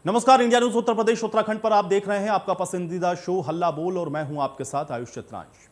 नमस्कार, India news Uttar Pradesh Uttarakhand पर आप देख रहे हैं आपका पसंदीदा शो हल्ला बोल और मैं हूं आपके साथ आयुष चित्रांश।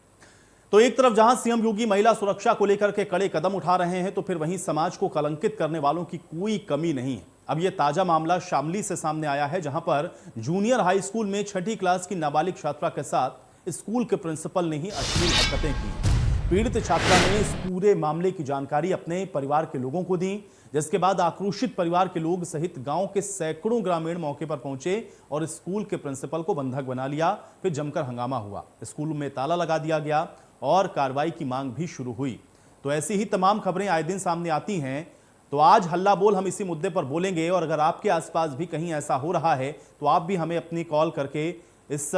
तो एक तरफ जहां सीएम योगी महिला सुरक्षा को लेकर के कड़े कदम उठा रहे हैं तो फिर वहीं समाज को कलंकित करने वालों की कोई कमी नहीं है। अब यह ताजा मामला शामली से सामने आया है, जहां पर जूनियर हाई स्कूल में 6ठी क्लास की नाबालिग छात्रा के साथ स्कूल के प्रिंसिपल ने ही अश्लील हरकतें की। पीड़ित छात्रा ने इस पूरे मामले की जानकारी अपने परिवार के लोगों को दी, जिसके बाद आक्रोशित परिवार के लोग सहित गांव के सैकड़ों ग्रामीण मौके पर पहुंचे और स्कूल के प्रिंसिपल को बंधक बना लिया। फिर जमकर हंगामा हुआ, स्कूल में ताला लगा दिया गया और कार्रवाई की मांग भी शुरू हुई। तो ऐसी ही तमाम खबरें आए दिन सामने आती हैं। तो आज हल्ला बोल हम इसी मुद्दे पर बोलेंगे और अगर आपके आसपास भी कहीं ऐसा हो रहा है तो आप भी हमें अपनी कॉल करके इस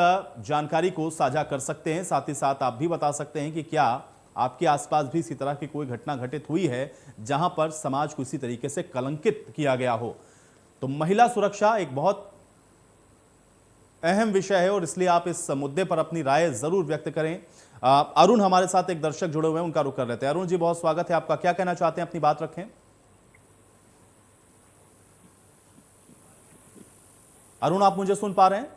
जानकारी को साझा कर सकते हैं। साथ ही साथ आप भी बता सकते हैं कि क्या आपके आसपास भी इसी तरह की कोई घटना घटित हुई है जहां पर समाज को इसी तरीके से कलंकित किया गया हो। तो महिला सुरक्षा एक बहुत अहम विषय है और इसलिए आप इस मुद्दे पर अपनी राय जरूर व्यक्त करें। अरुण हमारे साथ एक दर्शक जुड़े हुए हैं, उनका रुख कर लेते हैं। अरुण जी, बहुत स्वागत है आपका, क्या कहना चाहते हैं, अपनी बात रखें। अरुण, आप मुझे सुन पा रहे हैं?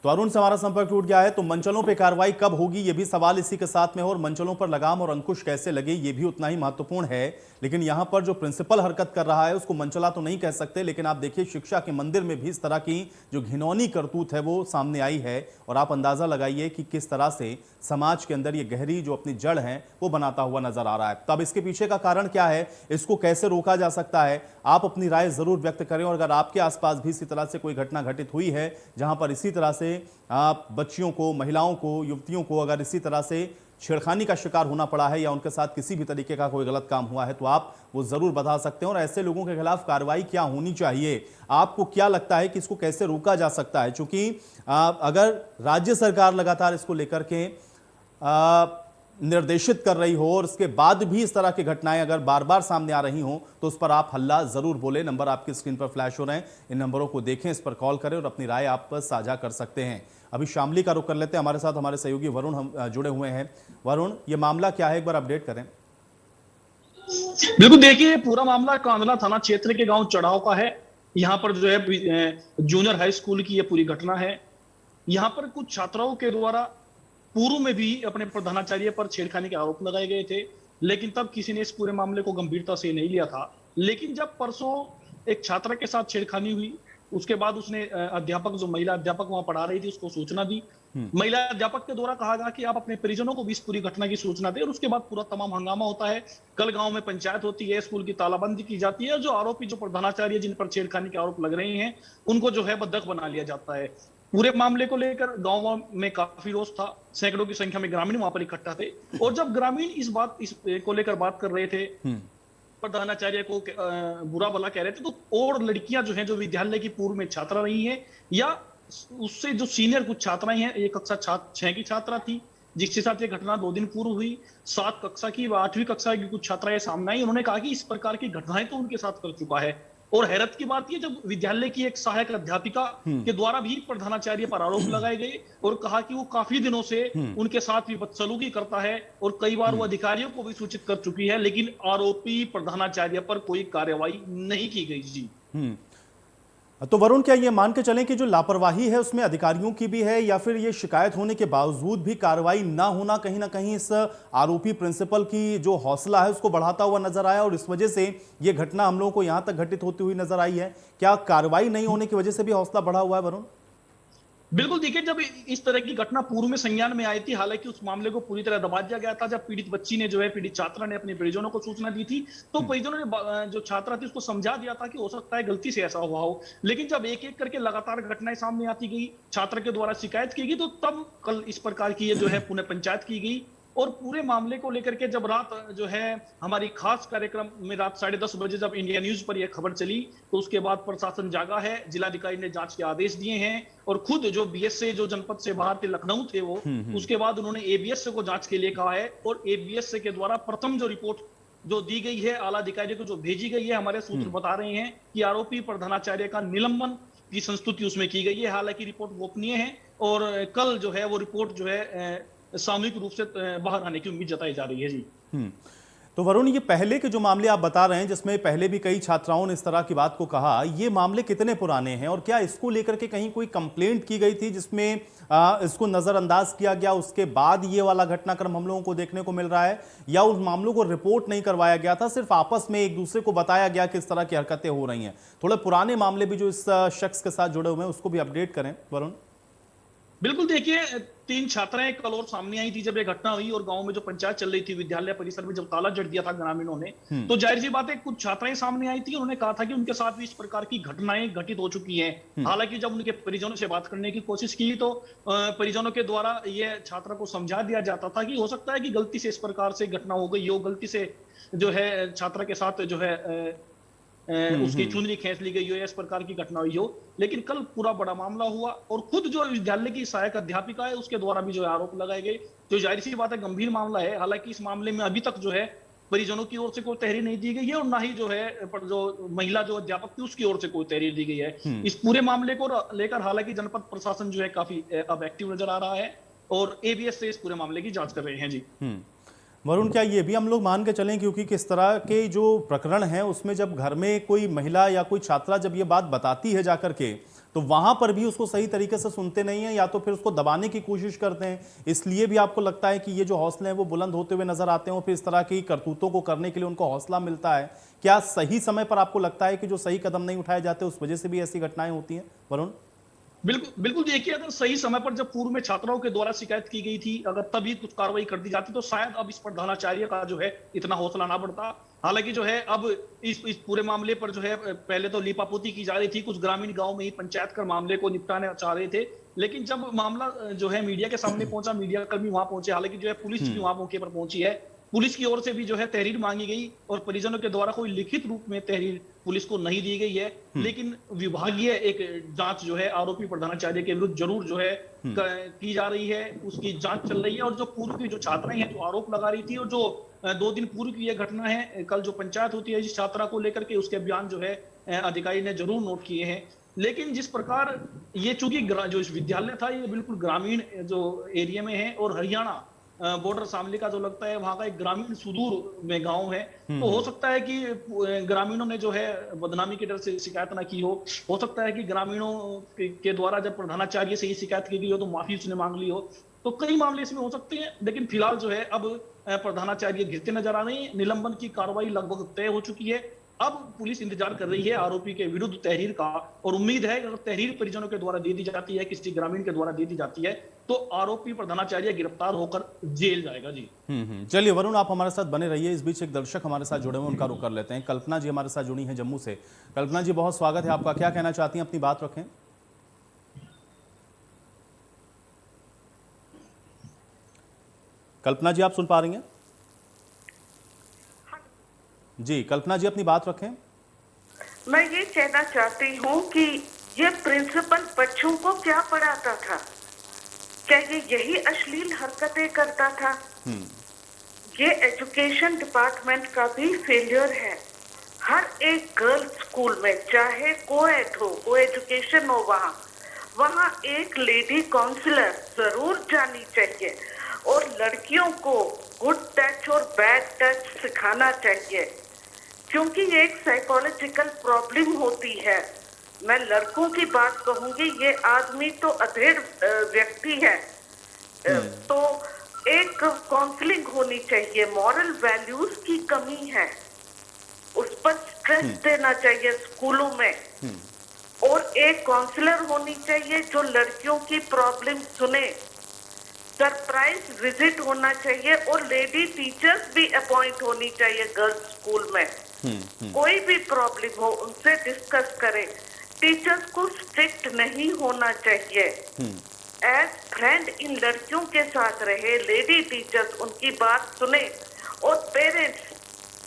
तो अरुण से हमारा संपर्क टूट गया है। तो मंचलों पे कार्रवाई कब होगी, ये भी सवाल इसी के साथ में हो, और मंचलों पर लगाम और अंकुश कैसे लगे ये भी उतना ही महत्वपूर्ण है। लेकिन यहां पर जो प्रिंसिपल हरकत कर रहा है उसको मंचला तो नहीं कह सकते, लेकिन आप देखिए शिक्षा के मंदिर में भी इस तरह की जो घिनौनी करतूत है वो सामने आई है और आप अंदाजा लगाइए कि किस तरह से समाज के अंदर ये गहरी जो अपनी जड़ है वो बनाता हुआ नजर आ रहा है। तब इसके पीछे का कारण क्या है, इसको कैसे रोका जा सकता है, आप अपनी राय जरूर व्यक्त करें। और अगर आपके आसपास भी इसी तरह से कोई घटना घटित हुई है जहां पर इसी तरह से आप बच्चियों को, महिलाओं को, युवतियों को अगर इसी तरह से छेड़खानी का शिकार होना पड़ा है या उनके साथ किसी भी तरीके का कोई गलत काम हुआ है तो आप वो जरूर बता सकते हैं। और ऐसे लोगों के खिलाफ कार्रवाई क्या होनी चाहिए, आपको क्या लगता है कि इसको कैसे रोका जा सकता है? क्योंकि अगर राज्य सरकार लगातार इसको लेकर के निर्देशित कर रही हो और उसके बाद भी इस तरह की घटनाएं अगर बार बार सामने आ रही हो तो उस पर आप हल्ला जरूर बोले। नंबर आपकी स्क्रीन पर फ्लैश हो रहे हैं, इन नंबरों को देखें, इस पर कॉल करें और अपनी राय आप साझा कर सकते हैं। अभी शामली का रुख कर लेते हैं, हमारे साथ हमारे सहयोगी वरुण हम जुड़े हुए हैं। वरुण, ये मामला क्या है, एक बार अपडेट करें। बिल्कुल, देखिए पूरा मामला कांदला थाना क्षेत्र के गांव चढ़ाव का है। यहाँ पर जो है जूनियर हाई स्कूल की ये पूरी घटना है। यहाँ पर कुछ छात्राओं के द्वारा पूर्व में भी अपने प्रधानाचार्य पर छेड़खानी के आरोप लगाए गए थे, लेकिन तब किसी ने इस पूरे मामले को गंभीरता से नहीं लिया था। लेकिन जब परसों एक छात्रा के साथ छेड़खानी हुई, उसके बाद उसने अध्यापक, जो महिला अध्यापक वहां पढ़ा रही थी, उसको सूचना दी। महिला अध्यापक के द्वारा कहा गया कि आप अपने परिजनों को भी इस पूरी घटना की सूचना दें, और उसके बाद पूरा तमाम हंगामा होता है। कल गांव में पंचायत होती है, स्कूल की तालाबंदी की जाती है, जो आरोपी, जो प्रधानाचार्य जिन पर छेड़खानी के आरोप लग रहे हैं, उनको जो है बंधक बना लिया जाता है। पूरे मामले को लेकर गांव में काफी रोष था, सैकड़ों की संख्या में ग्रामीण वहां पर इकट्ठा थे। और जब ग्रामीण इस को लेकर बात कर रहे थे, प्रधानाचार्य को बुरा भला कह रहे थे, तो और लड़कियां जो हैं, जो विद्यालय की पूर्व में छात्रा रही हैं या उससे जो सीनियर कुछ छात्राएं हैं, एक कक्षा 6 की छात्रा थी जिसके साथ ये घटना 2 दिन पूर्व हुई, 7 कक्षा की व 8वीं कक्षा की कुछ छात्राएं सामने आई। उन्होंने कहा कि इस प्रकार की घटनाएं तो उनके साथ कर चुका है। और हैरत की बात यह, जब विद्यालय की एक सहायक अध्यापिका के द्वारा भी प्रधानाचार्य पर आरोप लगाए गए और कहा कि वो काफी दिनों से उनके साथ भी बदसलूकी करता है और कई बार वो अधिकारियों को भी सूचित कर चुकी है, लेकिन आरोपी प्रधानाचार्य पर कोई कार्रवाई नहीं की गई। जी तो वरुण, क्या ये मान के चलें कि जो लापरवाही है उसमें अधिकारियों की भी है या फिर ये शिकायत होने के बावजूद भी कार्रवाई ना होना कहीं ना कहीं इस आरोपी प्रिंसिपल की जो हौसला है उसको बढ़ाता हुआ नजर आया और इस वजह से ये घटना हम लोगों को यहां तक घटित होती हुई नजर आई है? क्या कार्रवाई नहीं होने की वजह से भी हौसला बढ़ा हुआ है वरुण? बिल्कुल, देखिए जब इस तरह की घटना पूर्व में संज्ञान में आई थी, हालांकि उस मामले को पूरी तरह दबा दिया गया था। जब पीड़ित बच्ची ने जो है, पीड़ित छात्रा ने अपने परिजनों को सूचना दी थी, तो परिजनों ने जो छात्रा थी उसको समझा दिया था कि हो सकता है गलती से ऐसा हुआ हो। लेकिन जब एक एक करके लगातार घटनाएं सामने आती गई, छात्र के द्वारा शिकायत की गई, तो तब कल इस प्रकार की ये जो है पुनः पंचायत की गई। और पूरे मामले को लेकर के जब रात जो है हमारी खास कार्यक्रम में रात 10:30 बजे जब इंडिया न्यूज पर यह खबर चली, तो उसके बाद प्रशासन जागा है, जिलाधिकारी ने जांच के आदेश दिए हैं और खुद जो बीएस से, जो जनपद से बाहर थे, लखनऊ थे वो, उसके बाद उन्होंने एबीएस को जांच के लिए कहा है। और एबीएस के द्वारा प्रथम जो रिपोर्ट जो दी गई है आला अधिकारी को, जो भेजी गई है, हमारे सूत्र बता रहे हैं कि आरोपी प्रधानाचार्य का निलंबन की संस्तुति उसमें की गई है। हालांकि रिपोर्ट गोपनीय है और कल जो है वो रिपोर्ट जो है सामूहिक रूप से बाहर आने की उम्मीद जताई जा रही है। जी तो तो वरुण, ये पहले के जो मामले आप बता रहे हैं जिसमें पहले भी कई छात्राओं ने इस तरह की बात को कहा, ये मामले कितने पुराने हैं और क्या इसको लेकर के कहीं कोई कंप्लेंट की गई थी जिसमें इसको नजरअंदाज किया गया, उसके बाद ये वाला घटनाक्रम हम लोगों को देखने को मिल रहा है, या उन मामलों को रिपोर्ट नहीं करवाया गया था, सिर्फ आपस में एक दूसरे को बताया गया कि इस तरह की हरकतें हो रही हैं? थोड़े पुराने मामले भी जो इस शख्स के साथ जुड़े हुए हैं उसको भी अपडेट करें वरुण। बिल्कुल, देखिए 3 छात्राएं कल और सामने आई थी जब ये घटना हुई और गांव में जो पंचायत चल रही थी, विद्यालय परिसर में जब ताला जड़ दिया था ग्रामीणों ने, तो जाहिर सी बात है कुछ छात्राएं सामने आई थी। उन्होंने कहा था कि उनके साथ भी इस प्रकार की घटनाएं घटित हो चुकी हैं। हालांकि जब उनके परिजनों से बात करने की कोशिश की तो परिजनों के द्वारा ये छात्रा को समझा दिया जाता था कि हो सकता है कि गलती से इस प्रकार से घटना हो गई हो, गलती से जो है छात्रा के साथ जो है उसकी चुनरी खींच ली गई हो या इस प्रकार की घटना हुई हो। लेकिन कल पूरा बड़ा मामला हुआ और खुद जो विद्यालय की सहायक अध्यापिका है उसके द्वारा भी जो है आरोप लगाए गए, जो जाहिर सी बात है गंभीर मामला है। हालांकि इस मामले में अभी तक जो है परिजनों की ओर से कोई तहरीर नहीं दी गई है और ना ही जो है जो महिला जो अध्यापक थी उसकी ओर से कोई तहरीर दी गई है। इस पूरे मामले को लेकर हालांकि जनपद प्रशासन जो है काफी अब एक्टिव नजर आ रहा है और एबीएस से इस पूरे मामले की जांच कर रहे हैं। जी वरुण, क्या ये भी हम लोग मान के चलें, क्योंकि किस तरह के जो प्रकरण है उसमें जब घर में कोई महिला या कोई छात्रा जब ये बात बताती है जाकर के, तो वहां पर भी उसको सही तरीके से सुनते नहीं है या तो फिर उसको दबाने की कोशिश करते हैं, इसलिए भी आपको लगता है कि ये जो हौसले हैं वो बुलंद होते हुए नजर आते हैं और फिर इस तरह की करतूतों को करने के लिए उनको हौसला मिलता है? क्या सही समय पर आपको लगता है कि जो सही कदम नहीं उठाए जाते उस वजह से भी ऐसी घटनाएं होती हैं वरुण? बिल्कुल बिल्कुल, देखिए अगर सही समय पर जब पूर्व में छात्राओं के द्वारा शिकायत की गई थी, अगर तभी कुछ कार्रवाई कर दी जाती तो शायद अब इस प्रधानाचार्य का जो है इतना हौसला ना बढ़ता। हालांकि जो है अब इस पूरे मामले पर जो है पहले तो लीपापोती की जा रही थी, कुछ ग्रामीण गांव में ही पंचायत कर मामले को निपटाने चाह रहे थे, लेकिन जब मामला जो है मीडिया के सामने पहुंचा, मीडिया कर्मी वहां पहुंचे, हालांकि जो है पुलिस भी वहां मौके पर पहुंची है, पुलिस की ओर से भी जो है तहरीर मांगी गई और परिजनों के द्वारा कोई लिखित रूप में तहरीर पुलिस को नहीं दी गई है। लेकिन विभागीय एक जांच जो है आरोपी प्रधानाचार्य के विरुद्ध जरूर जो है की जा रही है, उसकी जांच चल रही है। और जो पूर्व की जो छात्राएं हैं जो आरोप लगा रही थी और जो 2 दिन पूर्व की यह घटना है, कल जो पंचायत होती है जिस छात्रा को लेकर के, उसके बयान जो है अधिकारी ने जरूर नोट किए हैं। लेकिन जिस प्रकार ये चूंकि जो विद्यालय था ये बिल्कुल ग्रामीण जो एरिया में है और हरियाणा बॉर्डर शामली का जो लगता है वहां का एक ग्रामीण सुदूर में गांव है, तो हो सकता है कि ग्रामीणों ने जो है बदनामी के डर से शिकायत ना की हो सकता है कि ग्रामीणों के द्वारा जब प्रधानाचार्य से ही शिकायत की गई हो तो माफी उसने मांग ली हो, तो कई मामले इसमें हो सकते हैं। लेकिन फिलहाल जो है अब प्रधानाचार्य घिरते नजर आ रहे हैं, निलंबन की कार्रवाई लगभग तय हो चुकी है। अब पुलिस इंतजार कर रही है आरोपी के विरुद्ध तहरीर का और उम्मीद है अगर तहरीर परिजनों के द्वारा दे दी जाती है, किसी ग्रामीण के द्वारा दे दी जाती है, तो आरोपी प्रधानाचार्य गिरफ्तार होकर जेल जाएगा। जी चलिए वरुण, आप हमारे साथ बने रहिए। इस बीच एक दर्शक हमारे साथ जुड़े हुए, उनका रुख कर लेते हैं। कल्पना जी हमारे साथ जुड़ी हैं जम्मू से। कल्पना जी, बहुत स्वागत है आपका, क्या कहना चाहती हैं, अपनी बात रखें। कल्पना जी, आप सुन पा रही हैं? जी कल्पना जी, अपनी बात रखें। मैं ये कहना चाहती हूँ कि ये प्रिंसिपल बच्चों को क्या पढ़ाता था? क्या ये यही अश्लील हरकतें करता था? ये एजुकेशन डिपार्टमेंट का भी फेलियर है। हर एक गर्ल्स स्कूल में, चाहे कोएड हो, को एजुकेशन हो, वहाँ एक लेडी काउंसलर जरूर जानी चाहिए और लड़कियों को गुड टच और बैड टच सिखाना चाहिए, क्योंकि ये एक साइकोलॉजिकल प्रॉब्लम होती है। मैं लड़कों की बात कहूंगी, ये आदमी तो अधेड़ व्यक्ति है, तो एक काउंसलिंग होनी चाहिए। मॉरल वैल्यूज की कमी है, उस पर स्ट्रेस देना चाहिए स्कूलों में, और एक काउंसलर होनी चाहिए जो लड़कियों की प्रॉब्लम सुने। सरप्राइज विजिट होना चाहिए और लेडी टीचर्स भी अपॉइंट होनी चाहिए गर्ल्स स्कूल में। कोई भी प्रॉब्लम हो उनसे डिस्कस करें। टीचर्स को स्ट्रिक्ट नहीं होना चाहिए, एज फ्रेंड इन लड़कियों के साथ रहे। लेडी टीचर्स उनकी बात सुने। और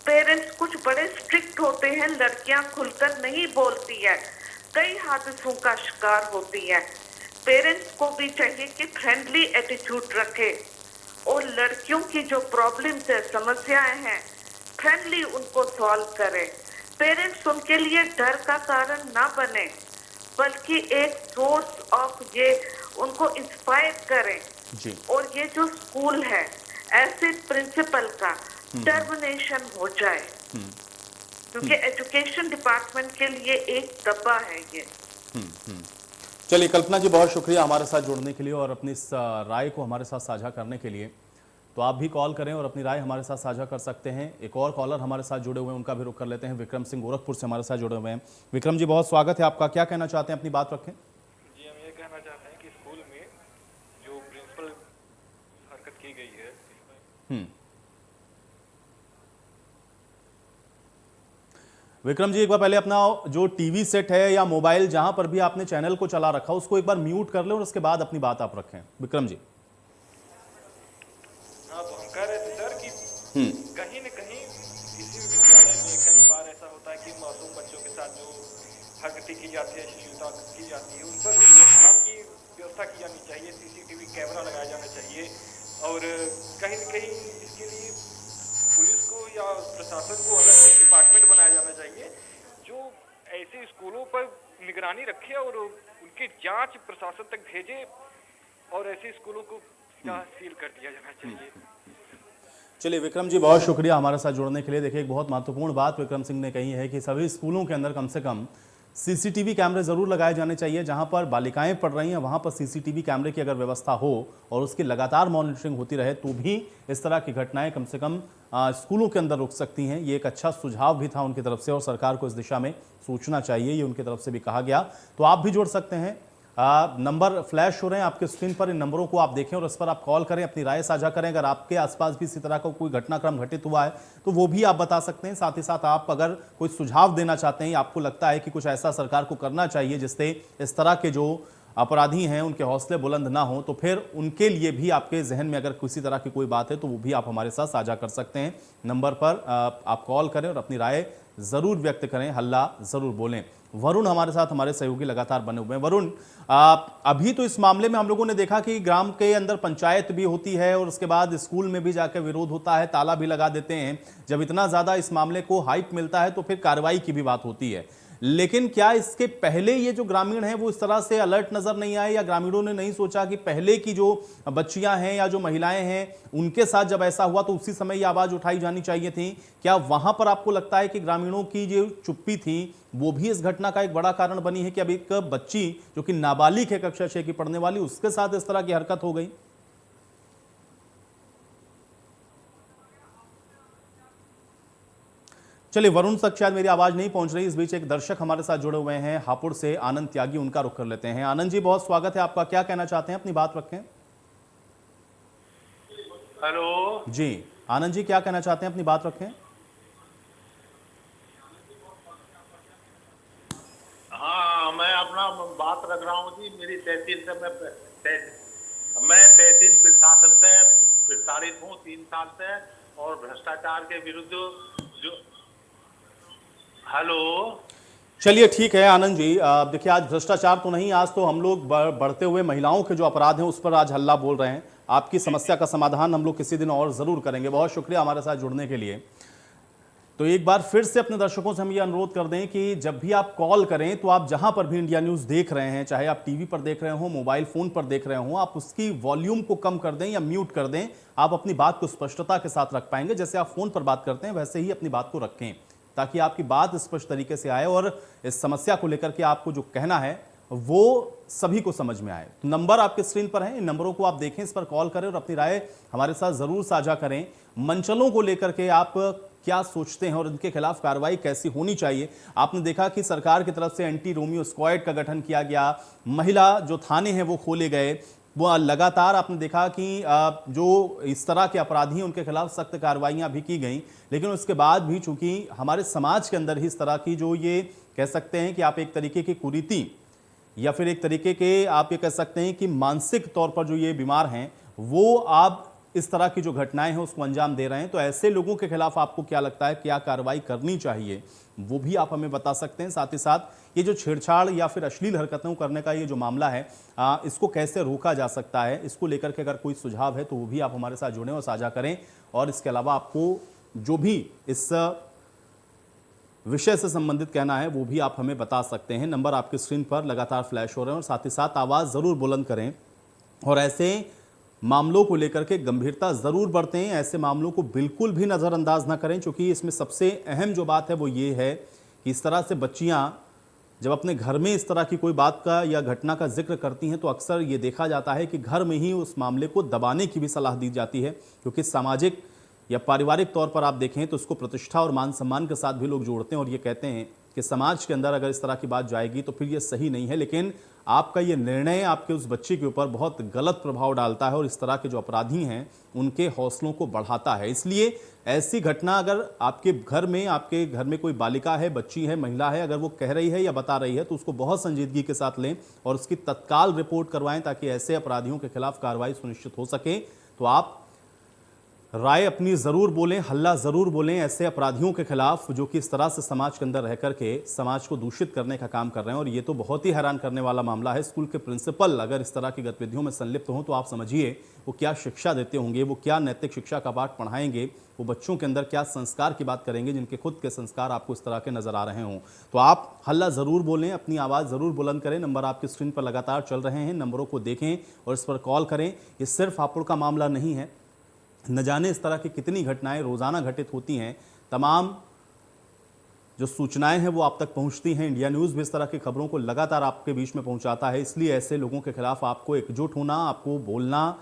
पेरेंट्स कुछ बड़े स्ट्रिक्ट होते हैं, लड़कियां खुलकर नहीं बोलती है, कई हादसों का शिकार होती है। पेरेंट्स को भी चाहिए कि फ्रेंडली एटीट्यूड रखे और लड़कियों की जो प्रॉब्लम्स है, समस्याएं हैं, फ्रेंडली उनको सॉल्व करें। पेरेंट्स उनके लिए डर का कारण ना बने, बल्कि एक सोर्स ऑफ ये उनको इंस्पायर करें। और ये जो स्कूल है, ऐसे प्रिंसिपल का टर्मिनेशन हो जाए, क्योंकि एजुकेशन डिपार्टमेंट के लिए एक दब्बा है ये। चलिए कल्पना जी, बहुत शुक्रिया हमारे साथ जुड़ने के लिए और अपनी इस राय को हमारे साथ साझा करने के लिए। तो आप भी कॉल करें और अपनी राय हमारे साथ साझा कर सकते हैं। एक और कॉलर हमारे साथ जुड़े हुए हैं, उनका भी रुख कर लेते हैं। विक्रम सिंह गोरखपुर से हमारे साथ जुड़े हुए हैं। विक्रम जी, बहुत स्वागत है आपका। क्या कहना चाहते हैं, अपनी बात रखें। जी, हम ये कहना चाहते हैं कि स्कूल में जो प्रिंसिपल हरकत की गई है। विक्रम जी, एक बार पहले अपना जो टीवी सेट है या मोबाइल जहां पर भी आपने चैनल को चला रखा उसको एक बार म्यूट कर लें और उसके बाद अपनी बात आप रखें। विक्रम जी। हाँ, तो हम कह रहे थे सर कि कहीं न कहीं किसी भी विद्यालय में कई बार ऐसा होता है कि मासूम बच्चों के साथ जो हरकतें की जाती है, अश्लीलता की जाती है, उन पर रोकथाम की व्यवस्था की जानी चाहिए। सीसीटीवी कैमरा लगाया जाना चाहिए और कहीं न कहीं इसके लिए पुलिस को या प्रशासन को अलग से डिपार्टमेंट बनाया जाना चाहिए जो ऐसे स्कूलों पर निगरानी रखे और उनकी जांच प्रशासन तक भेजे और ऐसे स्कूलों को सील कर दिया जाना चाहिए। चलिए विक्रम जी, बहुत शुक्रिया हमारे साथ जुड़ने के लिए। देखिए, एक बहुत महत्वपूर्ण बात विक्रम सिंह ने कही है कि सभी स्कूलों के अंदर कम से कम सीसीटीवी कैमरे जरूर लगाए जाने चाहिए। जहां पर बालिकाएं पढ़ रही हैं वहां पर सीसीटीवी कैमरे की अगर व्यवस्था हो और उसकी लगातार मॉनिटरिंग होती रहे तो भी इस तरह की घटनाएं कम से कम स्कूलों के अंदर रुक सकती हैं। ये एक अच्छा सुझाव भी था उनकी तरफ से और सरकार को इस दिशा में सोचना चाहिए, ये उनकी तरफ से भी कहा गया। तो आप भी जुड़ सकते हैं। नंबर फ्लैश हो रहे हैं आपके स्क्रीन पर, इन नंबरों को आप देखें और इस पर आप कॉल करें, अपनी राय साझा करें। अगर आपके आसपास भी इसी तरह का कोई घटनाक्रम घटित हुआ है तो वो भी आप बता सकते हैं। साथ ही साथ आप अगर कोई सुझाव देना चाहते हैं, आपको लगता है कि कुछ ऐसा सरकार को करना चाहिए जिससे इस तरह के जो अपराधी हैं उनके हौसले बुलंद ना हो, तो फिर उनके लिए भी आपके जहन में अगर किसी तरह की कोई बात है तो वो भी आप हमारे साथ साझा कर सकते हैं। नंबर पर आप कॉल करें और अपनी राय जरूर व्यक्त करें, हल्ला जरूर बोलें। वरुण हमारे साथ, हमारे सहयोगी लगातार बने हुए हैं। वरुण, अभी तो इस मामले में हम लोगों ने देखा कि ग्राम के अंदर पंचायत भी होती है और उसके बाद स्कूल में भी जाकर विरोध होता है, ताला भी लगा देते हैं। जब इतना ज्यादा इस मामले को हाइप मिलता है तो फिर कार्रवाई की भी बात होती है। लेकिन क्या इसके पहले ये जो ग्रामीण हैं वो इस तरह से अलर्ट नजर नहीं आए, या ग्रामीणों ने नहीं सोचा कि पहले की जो बच्चियां हैं या जो महिलाएं हैं उनके साथ जब ऐसा हुआ तो उसी समय ये आवाज उठाई जानी चाहिए थी? क्या वहां पर आपको लगता है कि ग्रामीणों की जो चुप्पी थी वो भी इस घटना का एक बड़ा कारण बनी है कि अब एक बच्ची जो कि नाबालिग है, कक्षा 6 की पढ़ने वाली, उसके साथ इस तरह की हरकत हो गई? चलिए, वरुण तक शायद मेरी आवाज नहीं पहुंच रही। इस बीच एक दर्शक हमारे साथ जुड़े हुए हैं हापुड़ से, आनंद त्यागी, उनका रुख कर लेते हैं। आनंद जी, बहुत स्वागत है आपका। क्या कहना चाहते हैं, अपनी बात रखें। हेलो जी आनंद जी, क्या कहना चाहते हैं, अपनी बात रखें। हाँ, मैं अपना बात रख रहा हूँ जी। मेरी तहसील से मैं तहसील प्रशासन से प्रताड़ित हूँ 3 साल से, और भ्रष्टाचार के विरुद्ध जो हेलो चलिए ठीक है आनंद जी, देखिए आज भ्रष्टाचार तो नहीं, आज तो हम लोग बढ़ते हुए महिलाओं के जो अपराध हैं उस पर आज हल्ला बोल रहे हैं। आपकी समस्या का समाधान हम लोग किसी दिन और जरूर करेंगे। बहुत शुक्रिया हमारे साथ जुड़ने के लिए। तो एक बार फिर से अपने दर्शकों से हम ये अनुरोध कर दें कि जब भी आप कॉल करें तो आप जहां पर भी इंडिया न्यूज़ देख रहे हैं, चाहे आप टीवी पर देख रहे हो, मोबाइल फोन पर देख रहे हो, आप उसकी वॉल्यूम को कम कर दें या म्यूट कर दें। आप अपनी बात को स्पष्टता के साथ रख पाएंगे। जैसे आप फोन पर बात करते हैं वैसे ही अपनी बात को रखें ताकि आपकी बात स्पष्ट तरीके से आए और इस समस्या को लेकर के आपको जो कहना है वो सभी को समझ में आए। तो नंबर आपके स्क्रीन पर है, इन नंबरों को आप देखें, इस पर कॉल करें और अपनी राय हमारे साथ जरूर साझा करें। मंचलों को लेकर के आप क्या सोचते हैं और इनके खिलाफ कार्रवाई कैसी होनी चाहिए? आपने देखा कि सरकार की तरफ से एंटी रोमियो स्क्वाड का गठन किया गया, महिला जो थाने हैं वो खोले गए, वो लगातार आपने देखा कि जो इस तरह के अपराधी हैं उनके खिलाफ सख्त कार्रवाइयां भी की गई। लेकिन उसके बाद भी चूंकि हमारे समाज के अंदर ही इस तरह की जो ये कह सकते हैं कि आप एक तरीके की कुरीति या फिर एक तरीके के आप ये कह सकते हैं कि मानसिक तौर पर जो ये बीमार हैं वो आप इस तरह की जो घटनाएं हैं उसको अंजाम दे रहे हैं। तो ऐसे लोगों के खिलाफ आपको क्या लगता है, क्या कार्रवाई करनी चाहिए, वो भी आप हमें बता सकते हैं। साथ ही साथ ये जो छेड़छाड़ या फिर अश्लील हरकतों करने का ये जो मामला है इसको कैसे रोका जा सकता है, इसको लेकर के अगर कोई सुझाव है तो वो भी आप हमारे साथ जुड़ें और साझा करें। और इसके अलावा आपको जो भी इस विषय से संबंधित कहना है वो भी आप हमें बता सकते हैं। नंबर आपकी स्क्रीन पर लगातार फ्लैश हो रहे हैं और साथ ही साथ आवाज़ ज़रूर बुलंद करें और ऐसे मामलों को लेकर के गंभीरता जरूर बरतें। ऐसे मामलों को बिल्कुल भी नज़रअंदाज ना करें, क्योंकि इसमें सबसे अहम जो बात है वो ये है कि इस तरह से बच्चियां जब अपने घर में इस तरह की कोई बात का या घटना का जिक्र करती हैं तो अक्सर ये देखा जाता है कि घर में ही उस मामले को दबाने की भी सलाह दी जाती है, क्योंकि सामाजिक या पारिवारिक तौर पर आप देखें तो इसको प्रतिष्ठा और मान सम्मान के साथ भी लोग जोड़ते हैं और ये कहते हैं कि समाज के अंदर अगर इस तरह की बात जाएगी तो फिर ये सही नहीं है। लेकिन आपका ये निर्णय आपके उस बच्चे के ऊपर बहुत गलत प्रभाव डालता है और इस तरह के जो अपराधी हैं उनके हौसलों को बढ़ाता है। इसलिए ऐसी घटना अगर आपके घर में कोई बालिका है, बच्ची है, महिला है, अगर वो कह रही है या बता रही है तो उसको बहुत संजीदगी के साथ लें और उसकी तत्काल रिपोर्ट करवाएं, ताकि ऐसे अपराधियों के खिलाफ कार्रवाई सुनिश्चित हो सके। तो आप राय अपनी जरूर बोलें, हल्ला जरूर बोलें ऐसे अपराधियों के खिलाफ जो कि इस तरह से समाज के अंदर रह करके समाज को दूषित करने का काम कर रहे हैं। और ये तो बहुत ही हैरान करने वाला मामला है। स्कूल के प्रिंसिपल अगर इस तरह की गतिविधियों में संलिप्त हों तो आप समझिए वो क्या शिक्षा देते होंगे, वो क्या नैतिक शिक्षा का पाठ पढ़ाएंगे, वो बच्चों के अंदर क्या संस्कार की बात करेंगे जिनके खुद के संस्कार आपको इस तरह के नजर आ रहे हों। तो आप हल्ला जरूर बोलें, अपनी आवाज़ ज़रूर बुलंद करें। नंबर आपकी स्क्रीन पर लगातार चल रहे हैं, नंबरों को देखें और इस पर कॉल करें। ये सिर्फ हापुड़ का मामला नहीं है, न जाने इस तरह की कितनी घटनाएं रोज़ाना घटित होती हैं। तमाम जो सूचनाएं हैं वो आप तक पहुंचती हैं। इंडिया न्यूज़ भी इस तरह की खबरों को लगातार आपके बीच में पहुंचाता है। इसलिए ऐसे लोगों के खिलाफ आपको एकजुट होना, आपको बोलना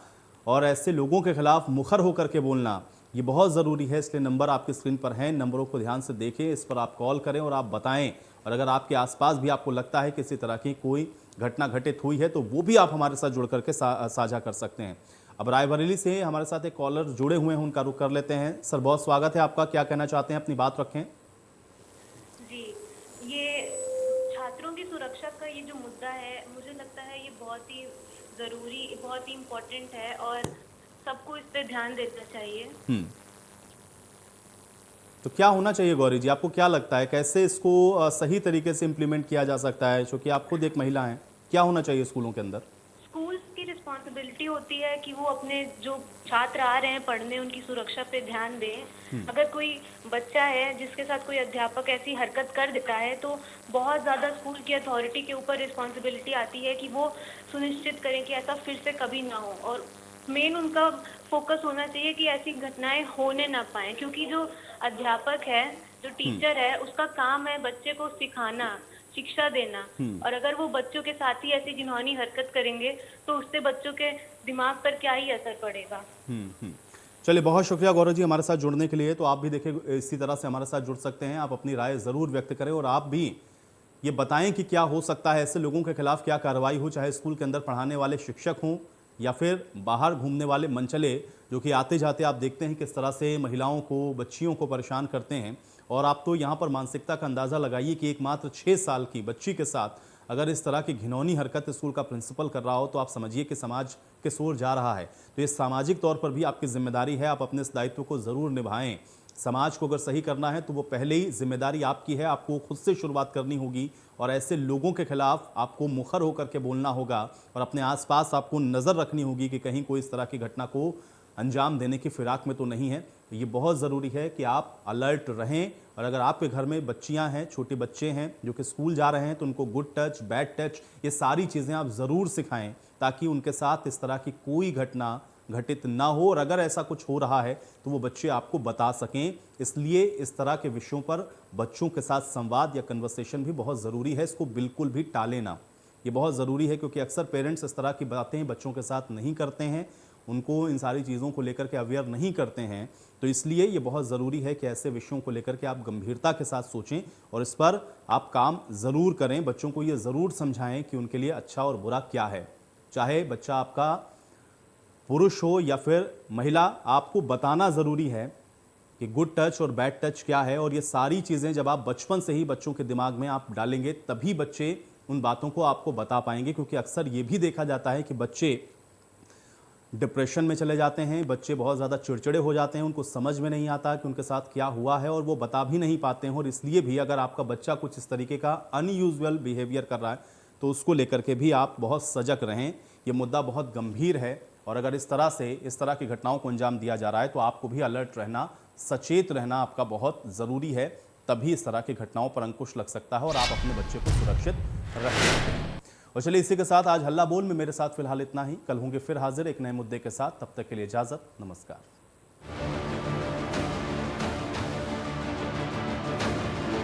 और ऐसे लोगों के खिलाफ मुखर होकर के बोलना ये बहुत ज़रूरी है। इसलिए नंबर आपकी स्क्रीन पर हैं, नंबरों को ध्यान से देखें, इस पर आप कॉल करें और आप बताएं। और अगर आपके आसपास भी आपको लगता है कि इसी तरह की कोई घटना घटित हुई है तो वो भी आप हमारे साथ जुड़ करके साझा कर सकते हैं। अब रायबरेली से हमारे साथ एक कॉलर जुड़े हुए हैं, उनका रुख कर लेते हैं। सर, बहुत स्वागत है आपका, क्या कहना चाहते हैं, अपनी बात रखें। जी, ये छात्रों की सुरक्षा का ये जो मुद्दा है, मुझे लगता है ये बहुत ही ज़रूरी, बहुत ही इम्पोर्टेंट है और सबको इस पे ध्यान देना चाहिए। तो क्या होना चाहिए गौरी जी, आपको क्या लगता है कैसे इसको सही तरीके से इम्प्लीमेंट किया जा सकता है, क्योंकि आप खुद एक महिला हैं। क्या होना चाहिए स्कूलों के अंदर? स्कूल्स की रिस्पॉन्सिबिलिटी होती है कि वो अपने जो छात्र आ रहे हैं पढ़ने उनकी सुरक्षा पे ध्यान दें। अगर कोई बच्चा है जिसके साथ कोई अध्यापक ऐसी हरकत कर देता है तो बहुत ज़्यादा स्कूल की अथॉरिटी के ऊपर रिस्पॉन्सिबिलिटी आती है कि वो सुनिश्चित करें कि ऐसा फिर से कभी ना हो। और मेन उनका फोकस होना चाहिए कि ऐसी घटनाएं होने ना पाए, क्योंकि जो अध्यापक है, जो टीचर है, उसका काम है बच्चे को सिखाना, शिक्षा देना। और अगर वो बच्चों के साथ ही ऐसी घिनौनी हरकत करेंगे तो उससे बच्चों के दिमाग पर क्या ही असर पड़ेगा। चलिए, बहुत शुक्रिया गौरव जी हमारे साथ जुड़ने के लिए। तो आप भी देखिए इसी तरह से हमारे साथ जुड़ सकते हैं, आप अपनी राय ज़रूर व्यक्त करें और आप भी ये बताएं कि क्या हो सकता है, ऐसे लोगों के खिलाफ क्या कार्रवाई हो, चाहे स्कूल के अंदर पढ़ाने वाले शिक्षक हों या फिर बाहर घूमने वाले मनचले जो कि आते जाते आप देखते हैं किस तरह से महिलाओं को, बच्चियों को परेशान करते हैं। और आप तो यहाँ पर मानसिकता का अंदाज़ा लगाइए कि एक मात्र 6 साल की बच्ची के साथ अगर इस तरह की घिनौनी हरकत स्कूल का प्रिंसिपल कर रहा हो तो आप समझिए कि समाज के ओर जा रहा है। तो ये सामाजिक तौर पर भी आपकी जिम्मेदारी है, आप अपने इस दायित्व को ज़रूर निभाएं। समाज को अगर सही करना है तो वो पहले ही जिम्मेदारी आपकी है, आपको खुद से शुरुआत करनी होगी और ऐसे लोगों के खिलाफ आपको मुखर होकर के बोलना होगा और अपने आसपास आपको नज़र रखनी होगी कि कहीं कोई इस तरह की घटना को अंजाम देने की फिराक में तो नहीं है। तो ये बहुत ज़रूरी है कि आप अलर्ट रहें। और अगर आपके घर में बच्चियां हैं, छोटे बच्चे हैं जो कि स्कूल जा रहे हैं तो उनको गुड टच, बैड टच, ये सारी चीज़ें आप ज़रूर सिखाएं ताकि उनके साथ इस तरह की कोई घटना घटित ना हो। और अगर ऐसा कुछ हो रहा है तो वो बच्चे आपको बता सकें। इसलिए इस तरह के विषयों पर बच्चों के साथ संवाद या कन्वर्सेशन भी बहुत ज़रूरी है, इसको बिल्कुल भी टालें ना। ये बहुत ज़रूरी है क्योंकि अक्सर पेरेंट्स इस तरह की बातें बच्चों के साथ नहीं करते हैं, उनको इन सारी चीज़ों को लेकर के अवेयर नहीं करते हैं। तो इसलिए ये बहुत ज़रूरी है कि ऐसे विषयों को लेकर के आप गंभीरता के साथ सोचें और इस पर आप काम ज़रूर करें। बच्चों को ये ज़रूर समझाएं कि उनके लिए अच्छा और बुरा क्या है। चाहे बच्चा आपका पुरुष हो या फिर महिला, आपको बताना ज़रूरी है कि गुड टच और बैड टच क्या है। और ये सारी चीज़ें जब आप बचपन से ही बच्चों के दिमाग में आप डालेंगे तभी बच्चे उन बातों को आपको बता पाएंगे। क्योंकि अक्सर ये भी देखा जाता है कि बच्चे डिप्रेशन में चले जाते हैं, बच्चे बहुत ज़्यादा चिड़चिड़े हो जाते हैं, उनको समझ में नहीं आता कि उनके साथ क्या हुआ है और वो बता भी नहीं पाते हैं। और इसलिए भी अगर आपका बच्चा कुछ इस तरीके का अनयूजुअल बिहेवियर कर रहा है तो उसको लेकर के भी आप बहुत सजग रहें। ये मुद्दा बहुत गंभीर है और अगर इस तरह की घटनाओं को अंजाम दिया जा रहा है तो आपको भी अलर्ट रहना, सचेत रहना आपका बहुत ज़रूरी है। तभी इस तरह की घटनाओं पर अंकुश लग सकता है और आप अपने बच्चे को सुरक्षित रख सकते हैं। और चलिए इसी के साथ आज हल्ला बोल में मेरे साथ फिलहाल इतना ही। कल होंगे फिर हाजिर एक नए मुद्दे के साथ, तब तक के लिए इजाजत, नमस्कार।